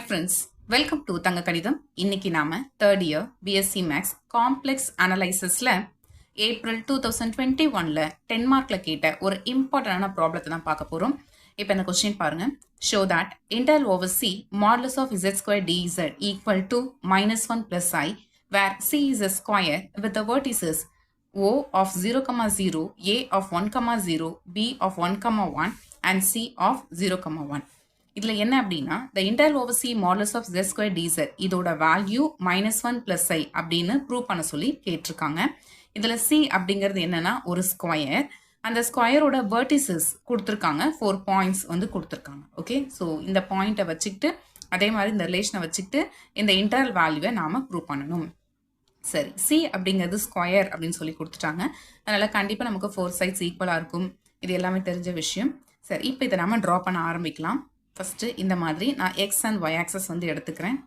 friends, welcome to தங்க கணிதம். இன்னைக்கு நாம third year BSc Maths Complex Analysisல ஏப்ரல் 2021ல 10 மார்க்ல கேட்ட ஒரு இம்பார்ட்டன்டான ப்ராப்ளத்தை தான் பார்க்க போறோம். இப்போ இந்த கொஸ்டின் பாருங்க. Show that integral over C modulus of z square dz equal to -1 plus I where C is a square with the vertices O of 0, 0, A of 1, 0, B of 1, 1 and C of 0, 1. இதில் என்ன அப்படின்னா the integral over C modulus of z square dz இதோட value -1 plus I அப்படின்னு prove பண்ண சொல்லி கேட்டிருக்காங்க. இதில் C அப்படிங்கிறது என்னன்னா ஒரு ஸ்கொயர். அந்த ஸ்கொயரோட வெர்டிசஸ் கொடுத்துருக்காங்க, 4 பாயிண்ட்ஸ் வந்து கொடுத்துருக்காங்க. ஓகே, ஸோ இந்த பாயிண்ட்டை வச்சுக்கிட்டு அதே மாதிரி இந்த ரிலேஷனை வச்சுக்கிட்டு இந்த இன்டர்வல் வேல்யூவை நாம் ப்ரூவ் பண்ணணும். சரி, C அப்படிங்கிறது ஸ்கொயர் அப்படின்னு சொல்லி கொடுத்துட்டாங்க. அதனால் கண்டிப்பாக நமக்கு 4 சைட்ஸ் ஈக்குவலாக இருக்கும். இது எல்லாமே தெரிஞ்ச விஷயம். சரி, இப்போ இதை நம்ம ட்ரா பண்ண ஆரம்பிக்கலாம். ஃபஸ்ட்டு இந்த மாதிரி நான் எக்ஸ் அண்ட் ஒய் ஆக்சஸ் வந்து எடுத்துக்கிறேன்.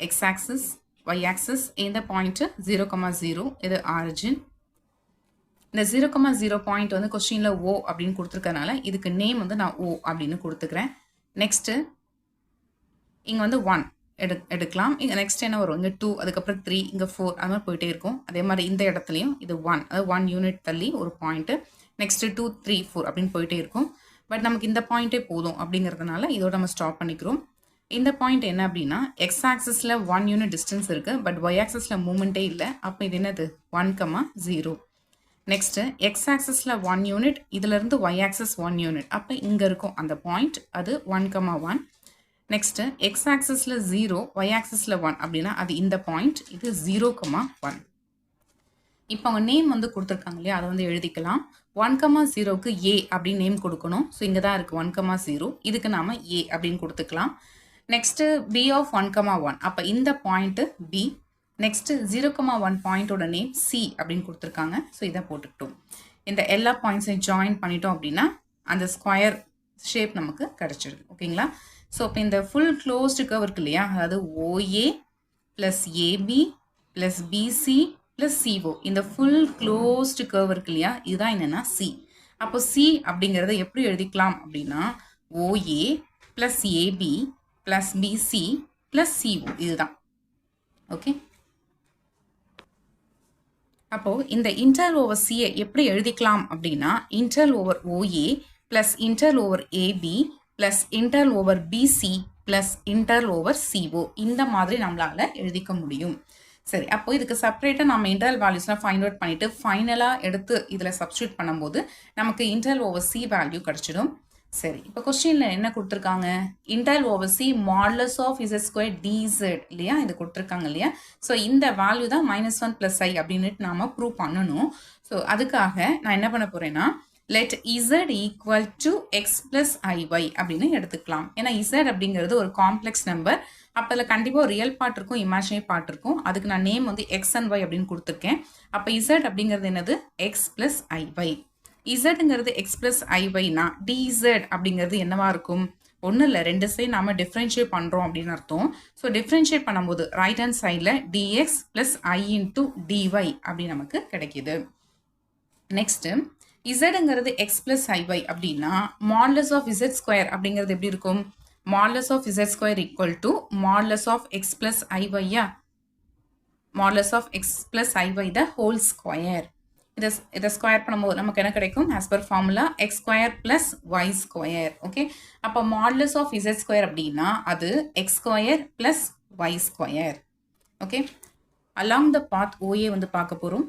எக்ஸ் ஆக்சஸ், ஒய் ஆக்சஸ், இந்த பாயிண்ட்டு 0, 0 இது ஆரிஜின். இந்த 0, 0 பாயிண்ட் வந்து கொஸ்டினில் ஓ அப்படின்னு கொடுத்துருக்கறனால இதுக்கு நேம் வந்து நான் ஓ அப்படின்னு கொடுத்துக்கிறேன். நெக்ஸ்ட்டு இங்கே வந்து 1 எடுக்கலாம். இங்கே நெக்ஸ்ட் என்ன வரும், இங்கே 2, அதுக்கப்புறம் 3, இங்கே 4, அது மாதிரி போயிட்டே இருக்கும். அதே மாதிரி இந்த இடத்துலையும் இது 1, அதாவது 1 யூனிட் தள்ளி ஒரு பாயிண்ட்டு, நெக்ஸ்ட்டு 2, 3, 4 அப்படின்னு போயிட்டே இருக்கும். பட் நமக்கு இந்த பாயிண்ட்டே போதும் அப்படிங்கிறதுனால இதோட நம்ம ஸ்டாப் பண்ணிக்கிறோம். இந்த பாயிண்ட் என்ன அப்படின்னா எக்ஸ் ஆக்சஸில் 1 யூனிட் டிஸ்டன்ஸ் இருக்குது, பட் ஒய் ஆக்சஸில் மூமெண்ட்டே இல்லை. அப்போ இது என்னது 1, 0. நெக்ஸ்ட்டு எக்ஸ் ஆக்சஸில் 1 யூனிட், இதிலேருந்து ஒய் ஆக்சஸ் 1 யூனிட், அப்போ இங்கே இருக்கும் அந்த பாயிண்ட், அது 1, 1. நெக்ஸ்ட்டு எக்ஸ் ஆக்சஸில் 0, ஒய் ஆக்சஸில் 1 அப்படின்னா அது இந்த பாயிண்ட், இது 0, 1. இப்போ அவங்க நேம் வந்து கொடுத்துருக்காங்க இல்லையா, அதை வந்து எழுதிக்கலாம். 1, 0க்கு ஏ அப்படின்னு நேம் கொடுக்கணும். ஸோ இங்கே தான் இருக்குது 1, 0, இதுக்கு நாம் ஏ அப்படின்னு கொடுத்துக்கலாம். நெக்ஸ்ட்டு பி ஆஃப் 1, 1, அப்போ இந்த பாயிண்ட்டு பி. நெக்ஸ்ட்டு 0, 1 பாயிண்ட்டோட நேம் சி அப்படின்னு கொடுத்துருக்காங்க. ஸோ இதை போட்டுக்கிட்டோம். இந்த எல்லா பாயிண்ட்ஸையும் ஜாயின் பண்ணிட்டோம் அப்படின்னா அந்த ஸ்கொயர் ஷேப் நமக்கு கிடச்சிடுது. ஓகேங்களா? ஸோ இப்போ இந்த ஃபுல் க்ளோஸ்டு கர்வ் இருக்கு இல்லையா, அதாவது OA plus AB plus BC plus CO, இந்த ஃபுல் க்ளோஸ்டு கர்வ் இருக்கு இல்லையா, இதுதான் என்னென்னா சி. அப்போ சி அப்படிங்கிறத எப்படி எழுதிக்கலாம் அப்படின்னா OA plus AB plus BC plus CO, இதுதான். ஓகே, அப்போது இந்த இன்டர்வல் ஓவர் சியை எப்படி எழுதிக்கலாம் அப்படின்னா interval over OA plus interval over AB plus interval over PC plus interval over CO, இந்த மாதிரி நம்மளால் எழுதிக்க முடியும். சரி, அப்போ இதுக்கு செப்பரேட்டாக நம்ம இன்டர்வல் வேல்யூஸ்லாம் ஃபைண்ட் அவுட் பண்ணிவிட்டு ஃபைனலாக எடுத்து இதில் சப்ஸ்டியூட் பண்ணும்போது நமக்கு இன்டர்வல் ஓவர் சி வேல்யூ கிடச்சிடும். சரி, இப்போ கொஸ்டினில் என்ன கொடுத்துருக்காங்க, integral over C modulus of z square dz இல்லையா, இது கொடுத்துருக்காங்க இல்லையா. ஸோ இந்த வேல்யூ தான் -1 + I அப்படின்ட்டு நாம் ப்ரூவ் பண்ணணும். ஸோ அதுக்காக நான் என்ன பண்ண போகிறேன்னா let z equal to x plus iy அப்படின்னு எடுத்துக்கலாம். ஏன்னா z அப்படிங்கிறது ஒரு காம்ப்ளெக்ஸ் நம்பர். அப்போ அதில் கண்டிப்பாக ஒரு ரியல் பார்ட் இருக்கும், இமேஜினரி பார்ட் இருக்கும். அதுக்கு நான் நேம் வந்து எக்ஸ் அண்ட் ஒய் அப்படின்னு கொடுத்துருக்கேன். அப்போ z அப்படிங்கிறது என்னது எக்ஸ் ப்ளஸ் ஐஒய். zங்கிறது எக்ஸ் ப்ளஸ் ஐஒய்னா dz அப்படிங்கிறது என்னவா இருக்கும், ஒன்றும் இல்லை, 2 சைடு நாம் டிஃப்ரென்ஷியேட் பண்ணுறோம் அப்படின்னு அர்த்தம். ஸோ டிஃப்ரென்ஷியேட் பண்ணும்போது ரைட் ஹேண்ட் சைடில் dx plus i into dy அப்படி நமக்கு கிடைக்கிது. நெக்ஸ்ட்டு இசடுங்கிறது எக்ஸ் ப்ளஸ் ஐஒய் அப்படின்னா மாடுலஸ் ஆஃப் இசட் ஸ்கொயர் அப்படிங்கிறது எப்படி இருக்கும், modulus of z square equal to modulus of x plus ஐஒய்யா, modulus of x plus i y the whole square. இதை ஸ்கொயர் பண்ணும்போது நமக்கு என்ன கிடைக்கும், as per formula x square plus y square. Okay, அப்போ மாடுலஸ் ஆஃப் இசட் ஸ்கொயர் அப்படின்னா அது x square plus y square. Okay, along the path OA வந்து பார்க்க போகிறோம்.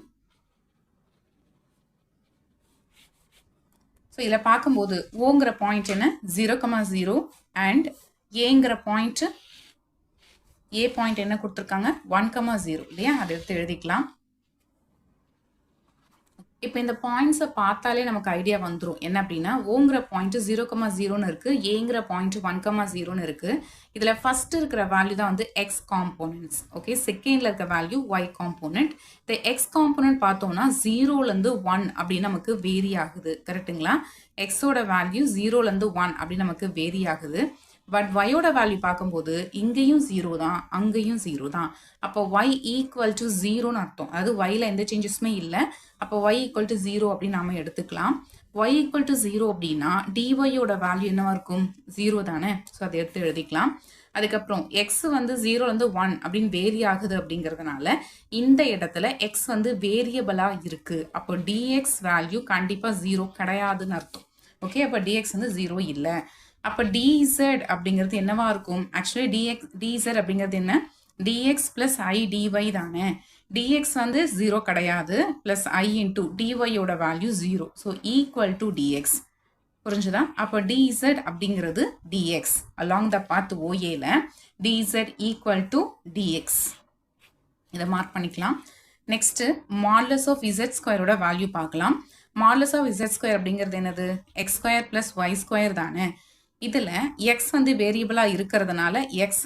ஸோ இதில் பார்க்கும்போது ஓங்கிற பாயிண்ட் என்ன 0, 0 அண்ட் ஏங்கிற பாயிண்ட்டு ஏ பாயிண்ட் என்ன கொடுத்துருக்காங்க 1, 0 இல்லையா, அதை எடுத்து எழுதிக்கலாம். இப்போ இந்த பாயிண்ட்ஸை பார்த்தாலே நமக்கு ஐடியா வந்துடும் என்ன அப்படின்னா ஓங்கிற பாயிண்ட்டு 0, 0ன்னு இருக்குது, ஏங்கிற பாயிண்ட்டு 1, 0ன்னு இருக்குது. இதில் ஃபஸ்ட்டு இருக்கிற வேல்யூ தான் வந்து எக்ஸ் காம்போனன்ட்ஸ். ஓகே, செகண்டில் இருக்க வேல்யூ ஒய் காம்போனன்ட். இந்த எக்ஸ் காம்போனன்ட் பார்த்தோம்னா 0லேருந்து 1 அப்படின்னு நமக்கு வேரி ஆகுது. கரெக்டுங்களா, எக்ஸோட வேல்யூ 0லேருந்து 1 அப்படின்னு நமக்கு வேரி ஆகுது. பட் ஒயோட வேல்யூ பார்க்கும்போது இங்கேயும் 0 தான், அங்கேயும் 0 தான். அப்போ ஒய் ஈக்குவல் டு 0ன்னு அர்த்தம், அதாவது ஒயில் எந்த சேஞ்சஸுமே இல்லை. அப்போ ஒய் ஈக்குவல் டு 0 அப்படின்னு நாம எடுத்துக்கலாம். y ஈக்குவல் டு 0 அப்படின்னா dyயோட வேல்யூ என்னவா இருக்கும் 0 தானே. ஸோ அதை எடுத்து எழுதிக்கலாம். அதுக்கப்புறம் எக்ஸ் வந்து 0லேருந்து 1 அப்படின்னு வேரி ஆகுது அப்படிங்கிறதுனால இந்த இடத்துல எக்ஸ் வந்து வேரியபிளாக இருக்குது. அப்போ டிஎக்ஸ் வேல்யூ கண்டிப்பாக 0 கிடையாதுன்னு அர்த்தம். ஓகே, அப்போ டிஎக்ஸ் வந்து 0 இல்லை. அப்போ டிஇசட் அப்படிங்கிறது என்னவா இருக்கும்? ஆக்சுவலி டிஇசட் அப்படிங்கிறது என்ன? டிஎக்ஸ் ப்ளஸ் ஐ டிஒய் தானே. டிஎக்ஸ் வந்து 0 கிடையாது, ப்ளஸ் ஐ இன்டூ டிஒயோட value 0. So equal to d x. புரிஞ்சுதா? அப்போ டிஇசட் அப்படிங்கிறது டிஎக்ஸ் அலாங் த பாத் ஓஏல டிஇசட் ஈக்குவல் டு டிஎக்ஸ். இதை மார்க் பண்ணிக்கலாம். நெக்ஸ்ட்டு மாடுலஸ் ஆஃப் இசட் ஸ்கொயரோட வேல்யூ பார்க்கலாம். மாடுலஸ் ஆஃப் இசட் ஸ்கொயர் அப்படிங்கிறது என்னது? X square plus y square தானே. இதில் எக்ஸ் வந்து வேரியபிளாக இருக்கிறதுனால எக்ஸ்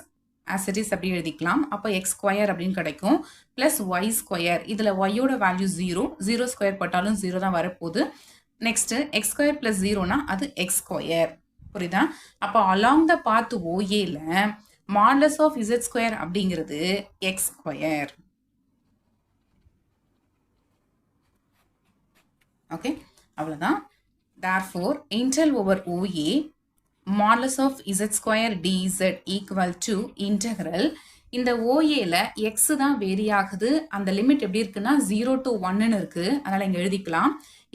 ஆஸ் இட் இஸ் அப்படி எழுதிக்கலாம். அப்போ எக்ஸ் ஸ்கொயர் அப்படின்னு கிடைக்கும். ப்ளஸ் ஒய் ஸ்கொயர், இதில் ஒய்யோட வேல்யூ 0 ஸ்கொயர் போட்டாலும் 0 தான் வரப்போகுது. நெக்ஸ்ட்டு எக்ஸ் ஸ்கொயர் ப்ளஸ் 0னா அது எக்ஸ் ஸ்கொயர். புரியுதா? அப்போ அலாங் த பாத் ஓஏல மாடுலஸ் ஆஃப் இசட் ஸ்கொயர் அப்படிங்கிறது எக்ஸ் ஸ்கொயர். ஓகே, அவ்வளோதான். Therefore Intel over OA modulus of z square டிஇசட் equal to integral. இந்த ஓஏல எக்ஸ் தான் வேரி ஆகுது. அந்த லிமிட் எப்படி இருக்குன்னா 0 to 1ன்னு இருக்குது. அதனால் இங்கே எழுதிக்கலாம்.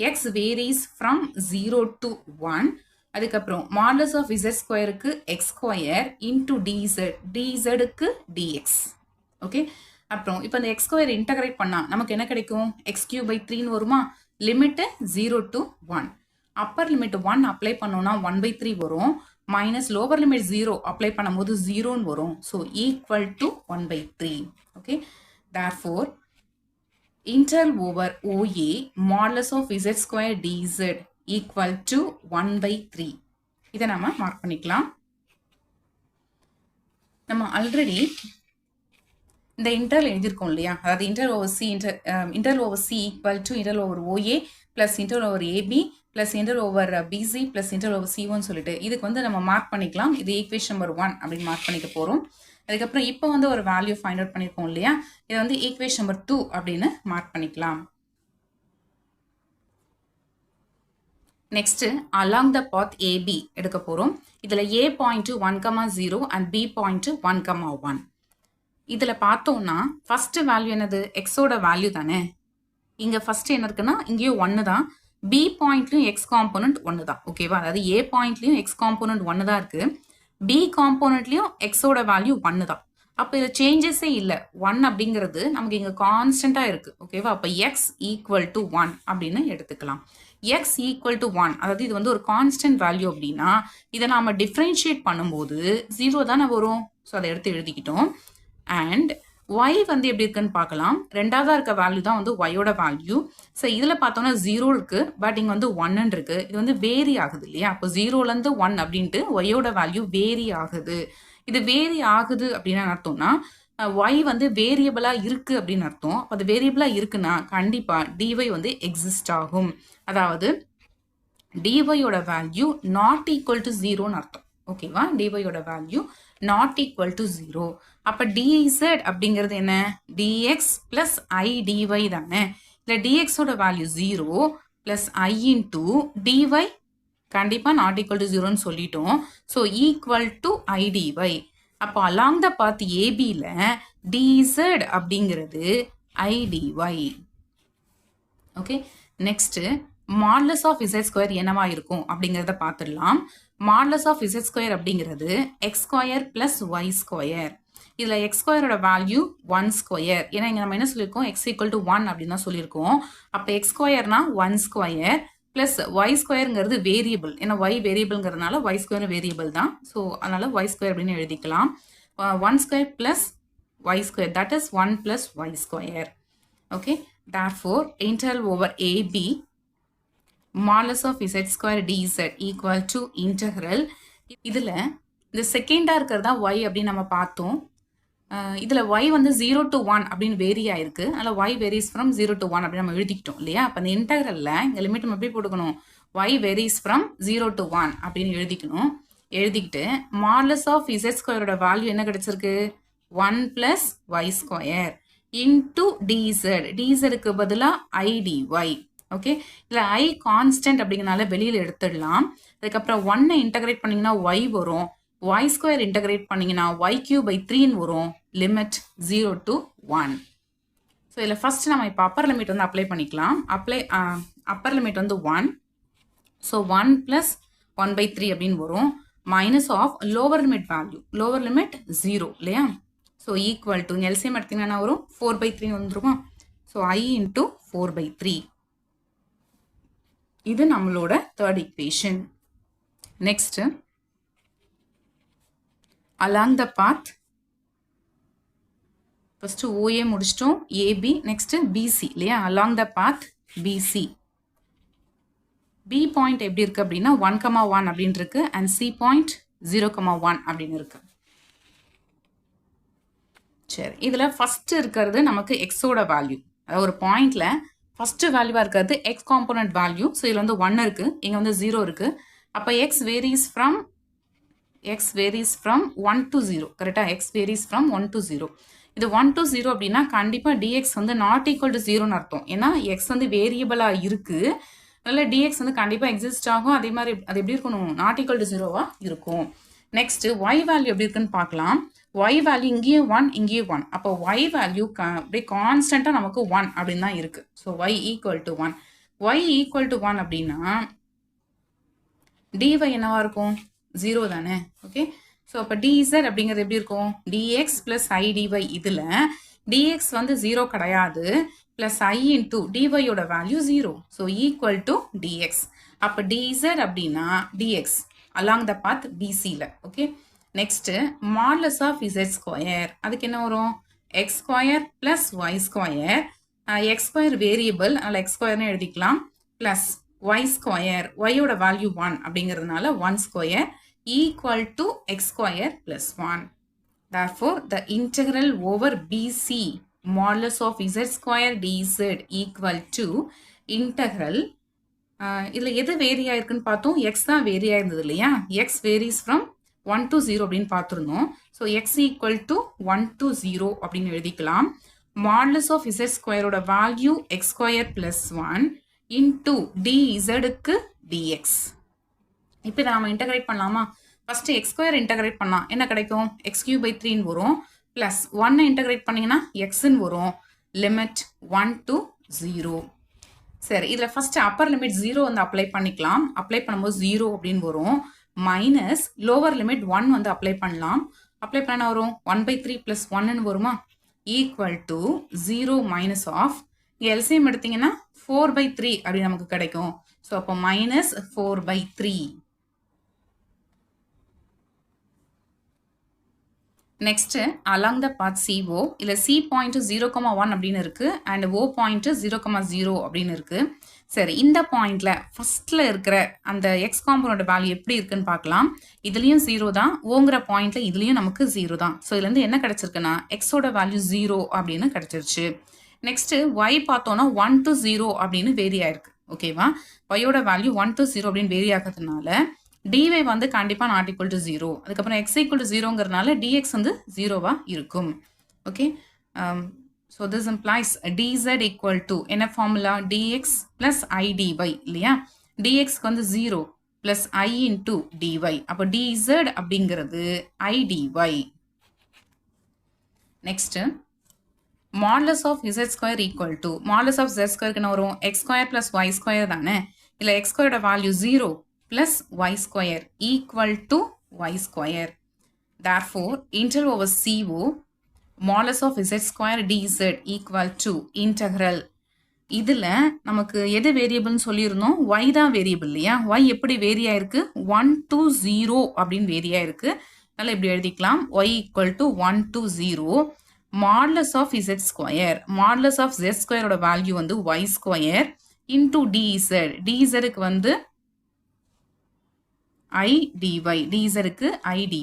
X varies from 0 to 1. அதுக்கப்புறம் மாடுலஸ் ஆஃப் இசட் ஸ்கொயருக்கு எக்ஸ் ஸ்கொயர் இன்டூ டிஇசட், டிஇசடுக்கு டிஎக்ஸ். ஓகே, அப்புறம் இப்போ இந்த எக்ஸ் ஸ்கொயர் இன்டகிரேட் பண்ணால் நமக்கு என்ன கிடைக்கும்? எக்ஸ் கியூப் பை 3ன்னு வருமா? Limit 0 to 1. Upper limit 1 apply பண்ணோம்னா 1/3 வரும். மைனஸ் லோவர் லிமிட் 0 அப்ளை பண்ணும்போது 0ன்னு வரும். So equal to 1/3. Okay, therefore Intel over OA modulus of z square டிஇசட் equal to 1/3. இதை நம்ம மார்க் பண்ணிக்கலாம். நம்ம ஆல்ரெடி இந்த இன்டர்வல் எழுதியிருக்கோம் இல்லையா? அதாவது integral over C equal to interval over OA plus interval over AB plus interval over PC plus interval over C one சொல்லிட்டு இதுக்கு வந்து நம்ம மார்க் பண்ணிக்கலாம். இது ஈக்குவேஷன் நம்பர் 1 அப்படின்னு மார்க் பண்ணிக்க போகிறோம். அதுக்கப்புறம் இப்போ வந்து ஒரு வேல்யூ ஃபைண்ட் அவுட் பண்ணியிருக்கோம் இல்லையா? இதை வந்து ஈக்குவேஷன் நம்பர் 2 அப்படின்னு மார்க் பண்ணிக்கலாம். Next along the path AB எடுக்க போகிறோம். இதில் A point 1,0 and B point 1,1. இதில் பார்த்தோம்னா ஃபஸ்ட்டு வேல்யூ என்னது? எக்ஸோட வேல்யூ தானே. இங்கே ஃபஸ்ட்டு என்ன இருக்குன்னா இங்கேயும் 1 தான். பி பாயிண்ட்லையும் எக்ஸ் காம்போனன்ட் 1 தான். ஓகேவா? அதாவது ஏ பாயிண்ட்லையும் எக்ஸ் காம்போனன்ட் 1 தான் இருக்குது. பி காம்போனன்ட்லையும் எக்ஸோட வேல்யூ 1 தான். அப்போ இதில் சேஞ்சஸே இல்லை. 1 அப்படிங்கிறது நமக்கு இங்கே கான்ஸ்டண்ட்டாக இருக்குது. ஓகேவா? அப்போ எக்ஸ் ஈக்குவல் டு 1 அப்படின்னு எடுத்துக்கலாம். எக்ஸ் ஈக்குவல் டு 1, அதாவது இது வந்து ஒரு கான்ஸ்டன்ட் வேல்யூ அப்படின்னா இதை நாம் டிஃப்ரென்ஷியேட் பண்ணும்போது 0 தானே வரும். ஸோ அதை எடுத்து எழுதிக்கிட்டோம். அண்ட் y வந்து எப்படி இருக்குன்னு பார்க்கலாம். ரெண்டாவதாக இருக்க வேல்யூ தான் வந்து yயோட வேல்யூ. ஸோ இதில் பார்த்தோம்னா 0 இருக்குது, பட் இங்கே வந்து 1 இருக்குது. இது வந்து வேரி ஆகுது இல்லையா? அப்போ 0லேருந்து 1 அப்படின்ட்டு yயோட வேல்யூ வேரி ஆகுது. இது வேரி ஆகுது அப்படின்னு அர்த்தம்னா y வந்து வேரியபிளாக இருக்குது அப்படின்னு அர்த்தம். அப்போ அது வேரியபிளாக இருக்குன்னா கண்டிப்பாக dy வந்து எக்ஸிஸ்ட் ஆகும். அதாவது dyயோட வேல்யூ நாட் ஈக்குவல் டு 0ன்னு அர்த்தம். ஓகேவா? dyயோட வேல்யூ நாட் ஈக்குவல் டு 0. அப்போ டிஇசட் அப்படிங்கிறது என்ன? டிஎக்ஸ் ப்ளஸ் ஐ டிஒய் தானே. இல்லை டிஎக்ஸோட value 0 plus i into d y கண்டிப்பாக நாட் ஈக்குவல் டு 0ன்னு சொல்லிட்டோம். So equal to i d y. அப்போ அலாங் த பாத் ஏபியில் டிஇசட் அப்படிங்கிறது i d y. Okay, next modulus of z square என்னவா இருக்கும் அப்படிங்கிறத பார்த்துடலாம். மாடுலஸ் ஆஃப் இசட் ஸ்கொயர் அப்படிங்கிறது x square plus y square. இதில் எக்ஸ் ஸ்கொயரோட வேல்யூ 1 ஸ்கொயர். ஏன்னா இங்கே நம்ம என்ன சொல்லியிருக்கோம்? எக்ஸ் ஈக்குவல் டு 1 அப்படின்னு தான் சொல்லியிருக்கோம். அப்போ எக்ஸ் ஸ்கொயர்னா 1 ஸ்கொயர் ப்ளஸ் ஒய் ஸ்கொயருங்கிறது வேரியபிள். ஏன்னா ஒய் வேரியபிள்ங்கிறதுனால ஒய் ஸ்கொயர் வேரியபிள் தான். ஸோ அதனால் ஒய் ஸ்கொயர் அப்படின்னு எழுதிக்கலாம். 1 square plus y square, that is 1 plus y square. Okay, therefore integral over A B modulus of z square டிஇசட் equal to integral. இதில் இந்த செகண்டாக இருக்கிறதா ஒய் அப்படின்னு நம்ம பார்த்தோம். இதில் y வந்து 0 to 1 அப்படின்னு வேரி ஆயிருக்கு. அதில் y வேரிஸ் ஃப்ரம் 0 to 1 அப்படின்னு நம்ம எழுதிக்கிட்டோம் இல்லையா? அப்போ அந்த இன்டெக்ரலில் இங்கே லிமிட் நம்ம எப்படி போட்டுக்கணும்? y வேரிஸ் ஃப்ரம் 0 to 1 அப்படின்னு எழுதிக்கணும். எழுதிக்கிட்டு மாடுலஸ் ஆஃப் இசட் ஸ்கொயரோட வேல்யூ என்ன கிடைச்சிருக்கு? 1 plus y square into d z. டிஇசடுக்கு பதிலாக ஐ டிஒய். ஓகே, இல்லை ஐ கான்ஸ்டன்ட் அப்படிங்கிறனால வெளியில் எடுத்துடலாம். அதுக்கப்புறம் 1 இன்டகிரேட் பண்ணிங்கன்னா ஒய் வரும். ஒய் ஸ்கொயர் இன்டகிரேட் பண்ணிங்கன்னா y³ வரும். Limit 0 to 1. ஸோ இதில் ஃபர்ஸ்ட் நம்ம இப்போ அப்பர் லிமிட் வந்து அப்ளை பண்ணிக்கலாம். அப்பர் லிமிட் வந்து 1. ஸோ 1 + 1/3 அப்படின்னு வரும். Minus of lower limit value, lower limit 0 இல்லையா? ஸோ ஈக்குவல் டு எல்சிஎம் எடுத்தீங்கன்னா வரும் 4/3 வந்துருமா? So I × 4/3. இது நம்மளோட third equation. Next along the path, first OA முடிச்சிட்டோம், AB, நெக்ஸ்ட் BC இல்லையா? along the path BC. B point எப்படி இருக்கு அப்படின்னா 1,1 அப்படின்னு இருக்கு, அண்ட் C பாயிண்ட் 0,1 அப்படின்னு இருக்கு. சரி, இதுல ஃபர்ஸ்ட் இருக்கிறது நமக்கு எக்ஸோட வேல்யூ. அதாவது ஒரு பாயிண்ட்ல ஃபர்ஸ்ட் வேல்யூவா இருக்கிறது எக்ஸ் காம்போனன்ட் வேல்யூ. ஸோ இதுல வந்து 1 இருக்கு, இங்க வந்து 0 இருக்கு. அப்போ எக்ஸ் வேரிஸ் ஃப்ரம் 1 to 0. கரெக்டா? X varies from 1 to 0. இது 1 to 0 அப்படின்னா கண்டிப்பா dx வந்து நாட் ஈக்குவல் டு 0ன்னு அர்த்தம். ஏன்னா எக்ஸ் வந்து வேரியபிளா இருக்கு, அதனால dx வந்து கண்டிப்பா எக்ஸிஸ்ட் ஆகும். அதே மாதிரி அது எப்படி இருக்கணும்? நாட் ஈக்குவல் டு 0வா இருக்கும். நெக்ஸ்ட் ஒய் வேல்யூ எப்படி இருக்குன்னு பார்க்கலாம். ஒய் வேல்யூ இங்கேயும் 1, இங்கேயும் 1. அப்போ ஒய் வேல்யூ அப்படியே கான்ஸ்டன்டா நமக்கு 1 அப்படின்னு தான் இருக்கு. So y equal to 1. Y equal to 1 அப்படின்னா dy என்னவா இருக்கும்? 0 தானே? ஓகே, ஸோ அப்போ dz அப்படிங்கிறது எப்படி இருக்கும்? dx + I dy. இதில் dx வந்து 0 கிடையாது, ப்ளஸ் I × dyயோட value 0. So equal to dx. அப்போ dz அப்படின்னா dx along the path BCல. Okay, next modulus of z². அதுக்கு என்ன வரும்? x² + y². x² வேரியபிள், அதனால் x²ன்னு எழுதிக்கலாம். ப்ளஸ் y², yயோட வேல்யூ 1 அப்படிங்கிறதுனால 1² equal to x² + 1. Therefore, the integral over BC modulus of z² dz equal to integral. இதில் எது vary ஆயிருக்குன்னு பார்த்தோம்? எக்ஸ் தான் வேரி ஆயிருந்தது இல்லையா? எக்ஸ் வேரிஸ் ஃப்ரம் 1 to 0 அப்படின்னு பார்த்துருந்தோம். So x equal to 1 to 0 அப்படின்னு எழுதிக்கலாம். மாடுலஸ் ஆஃப் z²ஓட value x² + 1 into dz dx. இப்போ இதை நம்ம இன்டகிரேட் பண்ணலாமா? ஃபர்ஸ்ட் x² இன்டகிரேட் பண்ணலாம், என்ன கிடைக்கும்? x³ வரும். ப்ளஸ் 1 இன்டகிரேட் பண்ணிங்கன்னா xன்னு வரும். Limit 1 to 0. சரி, இதில் ஃபர்ஸ்ட் அப்பர் லிமிட் 0 வந்து அப்ளை பண்ணிக்கலாம். அப்ளை பண்ணும்போது 0 அப்படின்னு வரும். மைனஸ் லோவர் லிமிட் 1 வந்து அப்ளை பண்ணலாம். அப்ளை பண்ண வரும் 1/3 + 1ன்னு வருமா? Equal to 0 minus of, LCM எடுத்தீங்கன்னா 4/3 அப்படி நமக்கு கிடைக்கும். ஸோ அப்போ minus 4/3. Next along the path CO, இல்லை C பாயிண்ட் 0,1 அப்படின்னு இருக்கு, அண்ட் O பாயிண்ட் 0,0 அப்படின்னு இருக்கு. சரி, இந்த பாயிண்ட்ல ஃபர்ஸ்ட்ல இருக்கிற அந்த எக்ஸ் காம்போனன்ட் வேல்யூ எப்படி இருக்குன்னு பார்க்கலாம். இதுலயும் 0 தான், ஓங்கிற பாயிண்ட்ல இதுலயும் நமக்கு 0 தான். ஸோ இதுல இருந்து என்ன கிடைச்சிருக்குன்னா எக்ஸோட வேல்யூ 0 அப்படின்னு கிடைச்சிருச்சு. நெக்ஸ்ட் y பார்த்தோம்னா 1 to 0 அப்படின்னு வேரி ஆயிருக்கு. ஓகேவா? yயோட வேல்யூ 1 to 0 அப்படின்னு வேரி ஆகிறதுனால dy வந்து கண்டிப்பா நாட் ஈக்குவல் டு 0. அதுக்கப்புறம் x ஈக்குவல் டு 0ங்கிறதுனால dx வந்து 0வா இருக்கும். Okay, so this implies dz equal to என்ன ஃபார்முலா? dx + I dy இல்லையா? dxக்கு வந்து 0 ப்ளஸ் I × dy. அப்போ dz அப்படிங்கிறது I dy. Next modulus of z² equal to, modulus of z² என்ன வரும்? x² + y² தானே? இல்லை x²ஓட value 0 plus y² equal to y². Therefore, integral over CO modulus of z² dz equal to integral. இதில் நமக்கு எது வேரியபிள்னு சொல்லியிருந்தோம்? y தான் வேரியபிள் இல்லையா? y எப்படி வேரி ஆயிருக்கு? 1 to 0 அப்படின்னு வேரி ஆயிருக்கு. அதனால் இப்படி எழுதிக்கலாம், y equal to 1 to 0 modulus of z². modulus of z²ஓட வேல்யூ வந்து y² into dz. dzக்கு வந்து I dy, dzக்கு I dy.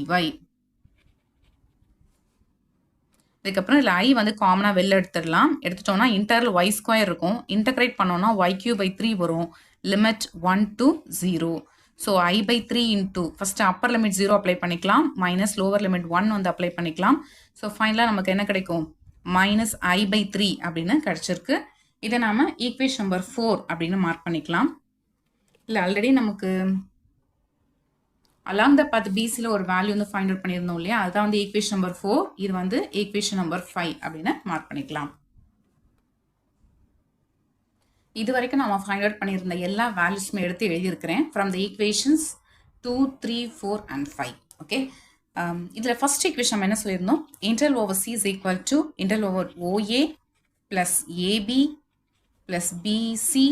இதுக்கப்புறம் இதில் I வந்து காமனாக வெளில எடுத்துடலாம். எடுத்துட்டோம்னா இன்டர்வல் y² இருக்கும். இன்டகிரேட் பண்ணோம்னா y³ வரும். Limit 1 to 0. So I/3 into first upper limit 0 apply பண்ணிக்கலாம், மைனஸ் லோவர் லிமிட் 1 வந்து அப்ளை பண்ணிக்கலாம். ஸோ ஃபைனலாக நமக்கு என்ன கிடைக்கும்? மைனஸ் I/3 அப்படின்னு கிடைச்சிருக்கு. இதை நாம ஈக்குவேஷன் நம்பர் 4 அப்படின்னு மார்க் பண்ணிக்கலாம். இல்லை ஆல்ரெடி நமக்கு along the path BCல ஒரு வேல்யூ வந்து ஃபைண்ட் அவுட் பண்ணியிருந்தோம் இல்லையா, அதுதான் வந்து ஈக்குவேஷன் நம்பர் 4. இது வந்து ஈக்குவேஷன் நம்பர் 5 அப்படின்னு மார்க் பண்ணிக்கலாம். இது வரைக்கும் நம்ம ஃபைண்ட் அவுட் பண்ணியிருந்த எல்லா வேல்யூஸுமே எடுத்து எழுதியிருக்கிறேன் from the equations 2, 3, 4 and 5. Okay, இதில் ஃபர்ஸ்ட் ஈக்குவேஷன் நம்ம என்ன சொல்லியிருந்தோம், interval over C is equal to interval over OA plus AB plus BC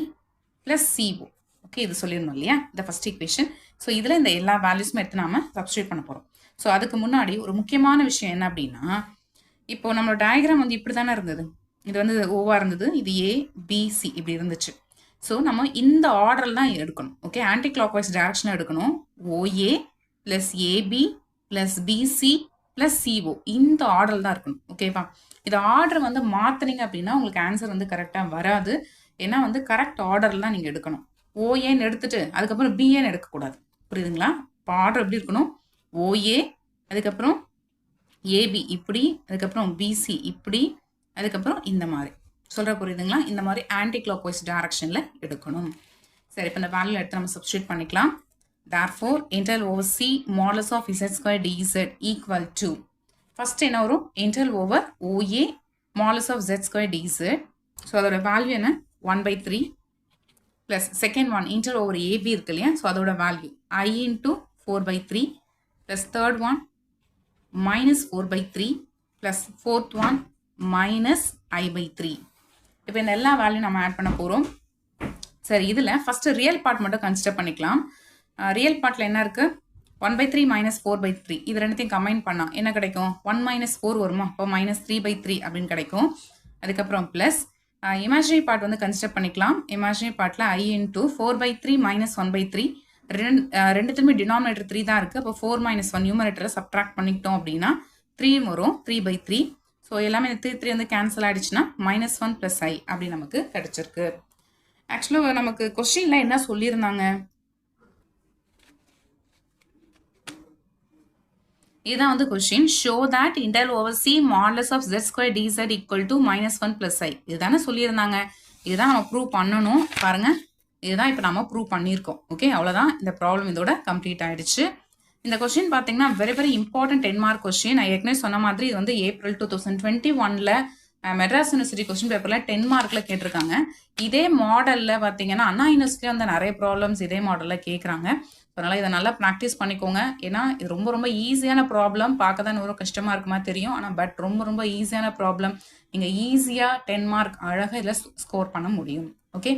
plus CO. Okay, இது சொல்லியிருந்தோம் இல்லையா, இந்த ஃபர்ஸ்ட் ஈக்குவேஷன். ஸோ இதில் இந்த எல்லா வேல்யூஸுமே எடுத்து நாம சப்ஸ்டியூட் பண்ண போகிறோம். ஸோ அதுக்கு முன்னாடி ஒரு முக்கியமான விஷயம் என்ன அப்படின்னா, இப்போ நம்மளோட டயக்ராம் வந்து இப்படி தானே இருந்தது. இது வந்து ஓவாக இருந்தது, இது ஏ பிசி இப்படி இருந்துச்சு. ஸோ நம்ம இந்த ஆர்டரில் தான் எடுக்கணும். ஓகே, ஆன்டி கிளாக் வைஸ் டைரக்ஷனாக எடுக்கணும். OA plus AB plus BC plus CO இந்த ஆர்டரில் தான் இருக்கணும். ஓகேவா, இது ஆர்டர் வந்து மாற்றினீங்க அப்படின்னா உங்களுக்கு ஆன்சர் வந்து கரெக்டாக வராது. ஏன்னா வந்து கரெக்ட் ஆர்டரில் தான் நீங்கள் எடுக்கணும். ஓஏன்னு எடுத்துட்டு அதுக்கப்புறம் பிஏன்னு எடுக்கக்கூடாது. புரியுதுங்களா? இப்போ ஆர்டர் எப்படி இருக்கணும், ஓஏ அதுக்கப்புறம் ஏபி இப்படி, அதுக்கப்புறம் பிசி இப்படி, அதுக்கப்புறம் இந்த மாதிரி சொல்கிற புரியுதுங்களா? இந்த மாதிரி ஆன்டி கிளாக் வைஸ் டைரக்ஷனில் எடுக்கணும். சரி, இப்போ இந்த வேல்யூ எடுத்து நம்ம சப்ஸ்டியூட் பண்ணிக்கலாம். therefore interval over C modulus of z square dz equal to, first என்ன வரும், interval over OA modulus of z square dz. So அதோட வேல்யூ என்ன, 1/3 plus second one interval over AB இருக்கு இல்லையா, ஸோ அதோட value I into 4/3 plus third one minus 4/3 plus fourth one minus I/3. இப்போ இந்த எல்லா வேல்யூ நம்ம ஆட் பண்ண போகிறோம். சரி, இதில் ஃபஸ்ட்டு ரியல் பார்ட் மட்டும் கன்சிடர் பண்ணிக்கலாம். ரியல் பார்ட்டில் என்ன இருக்குது, 1/3 minus 4/3 இது ரெண்டுத்தையும் கம்பைன் பண்ணால் என்ன கிடைக்கும், 1 minus 4 வருமா, அப்போ minus 3/3 அப்படின்னு கிடைக்கும். அதுக்கப்புறம் ப்ளஸ் இமேஜினரி பார்ட் வந்து கன்சிடர் பண்ணிக்கலாம். இமேஜினரி பார்ட்டில் I into 4/3 minus 1/3 ரெண்டுத்துமே டினாமினேட்டர் 3 தான் இருக்குது. அப்போ 4 minus 1 நியூமரேட்டரை சப்ட்ராக்ட் பண்ணிக்கிட்டோம் அப்படின்னா 3 வரும், 3/3. ஸோ எல்லாமே 3 வந்து கேன்சல் ஆகிடுச்சுன்னா -1 + I அப்படி நமக்கு கிடைச்சிருக்கு. ஆக்சுவலாக நமக்கு கொஸ்டினில் என்ன சொல்லியிருந்தாங்க, இதுதான் வந்து question. Show that interval over C modulus of z square dz equal to -1 + I இதுதானே சொல்லியிருந்தாங்க. இதுதான் நம்ம ப்ரூவ் பண்ணணும். பாருங்கள், இதுதான் இப்போ நம்ம ப்ரூவ் பண்ணியிருக்கோம். ஓகே, அவ்வளோதான், இந்த ப்ராப்ளம் இதோட கம்ப்ளீட் ஆகிடுச்சு. இந்த கொஸ்டின் பார்த்தீங்கன்னா வெரி இம்பார்ட்டன்ட் 10 மார்க் கொஸ்டின். நான் ஏற்கனவே சொன்ன மாதிரி இது வந்து ஏப்ரல் 2021 மெட்ராஸ் யூனிவர்சிட்டி கொஸ்டின் பேப்பரில் 10 மார்க்கில் கேட்டிருக்காங்க. இதே மாடலில் பார்த்தீங்கன்னா அண்ணா யூனிவர்சிட்டியில் வந்து நிறைய ப்ராப்ளம்ஸ் இதே மாடலில் கேட்குறாங்க. அதனால் இதை நல்லா ப்ராக்டிஸ் பண்ணிக்கோங்க. ஏன்னா இது ரொம்ப ஈஸியான ப்ராப்ளம். பார்க்க தான் ரொம்ப கஷ்டமாக இருக்குமா தெரியும், ஆனால் பட் ரொம்ப ஈஸியான ப்ராப்ளம். நீங்கள் ஈஸியாக 10 மார்க் அழகாக இதில் ஸ்கோர் பண்ண முடியும். ஓகே,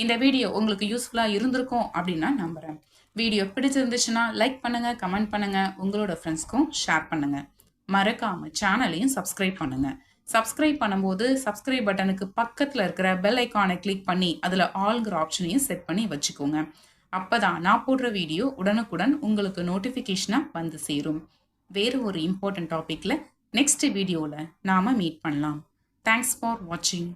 இந்த வீடியோ உங்களுக்கு யூஸ்ஃபுல்லாக இருந்திருக்கும் அப்படின்னு நான் நம்புகிறேன். வீடியோ பிடிச்சிருந்துச்சுன்னா லைக் பண்ணுங்கள், கமெண்ட் பண்ணுங்கள், உங்களோட ஃப்ரெண்ட்ஸ்க்கும் ஷேர் பண்ணுங்கள். மறக்காமல் சேனலையும் சப்ஸ்கிரைப் பண்ணுங்கள். சப்ஸ்கிரைப் பண்ணும்போது சப்ஸ்கிரைப் பட்டனுக்கு பக்கத்தில் இருக்கிற பெல் ஐக்கானை கிளிக் பண்ணி அதில் ஆல்ங்கிற ஆப்ஷனையும் செட் பண்ணி வச்சுக்கோங்க. அப்போ தான் நான் போடுற வீடியோ உடனுக்குடன் உங்களுக்கு நோட்டிஃபிகேஷனாக வந்து சேரும். வேறு ஒரு இம்பார்ட்டன்ட் டாப்பிக்கில் நெக்ஸ்ட் வீடியோவில் நாம் மீட் பண்ணலாம். தேங்க்ஸ் ஃபார் வாட்சிங்.